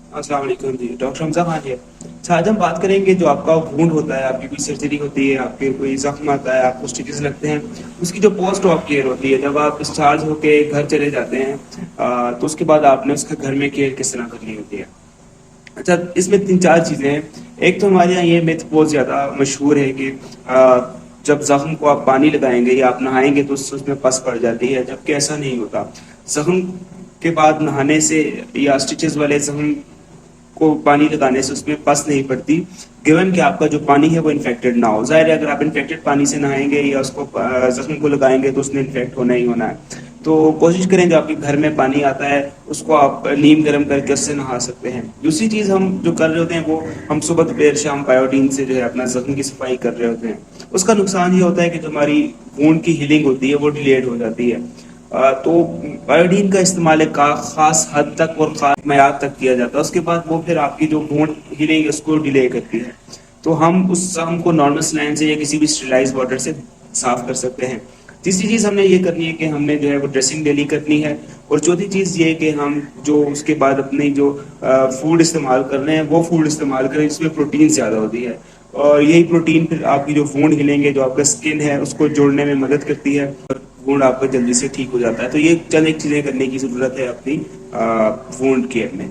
अस्सलाम वालेकुम जी, डॉक्टर हमजा खान जी। अच्छा, आज हम बात करेंगे जो आपका वुंड होता है, आपकी कोई सर्जरी होती है, आपके कोई जख्म आता है, आपको स्टिचेस लगते हैं, उसकी जो पोस्ट ऑप केयर होती है, जब आप डिस्चार्ज होके घर चले जाते हैं तो उसके बाद आपने उसका घर में केयर किस तरह करनी होती है। अच्छा, इसमें तीन चार चीज़ें हैं। एक तो हमारे यहाँ ये मिथ बहुत ज़्यादा मशहूर है कि जब जख्म को आप पानी लगाएंगे या आप नहाएंगे तो उसमें पस पड़ जाती है, जबकि ऐसा नहीं होता। जख्म के बाद नहाने से या स्टिचेस वाले जख्म को पानी लगाने से उसमें पस नहीं पड़ती, गिवन कि आपका जो पानी है वो इन्फेक्टेड ना हो। जाहिर है अगर आप इन्फेक्टेड पानी से नहाएंगे या उसको जख्म को लगाएंगे तो उसमें इन्फेक्ट होना ही होना है। तो कोशिश करें जो आपके घर में पानी आता है उसको आप नीम गर्म करके उससे नहा सकते हैं। दूसरी चीज़ हम जो कर रहे होते हैं वो हम सुबह दोपहर शाम बायोडीन से जो है अपना जख्म की सफाई कर रहे होते हैं। उसका नुकसान ये होता है कि जो हमारी खून की हीलिंग होती है वो डिलेड हो जाती है। तो बायोडीन का इस्तेमाल एक खास हद तक और खास मैयार तक किया जाता है, उसके बाद वो फिर आपकी जो वुंड हीलिंग है उसको डिले करती है। तो हम उस जख्म को नॉर्मल सलाइन से या किसी भी स्टेरिलाइज वाटर से साफ कर सकते हैं। तीसरी चीज़ हमने ये करनी है कि हमने जो है वो ड्रेसिंग डेली करनी है। और चौथी चीज़ ये है कि हम जो उसके बाद अपनी जो फूड इस्तेमाल कर रहे हैं वो फूड इस्तेमाल करें जिसमें प्रोटीन ज़्यादा होती है। और यही प्रोटीन फिर आपकी जो वुंड हीलिंग है, जो आपका स्किन है, उसको जोड़ने में मदद करती है और वुंड आपका जल्दी से ठीक हो जाता है। तो ये चंद एक चीज़ें करने की ज़रूरत है अपनी वुंड केयर में।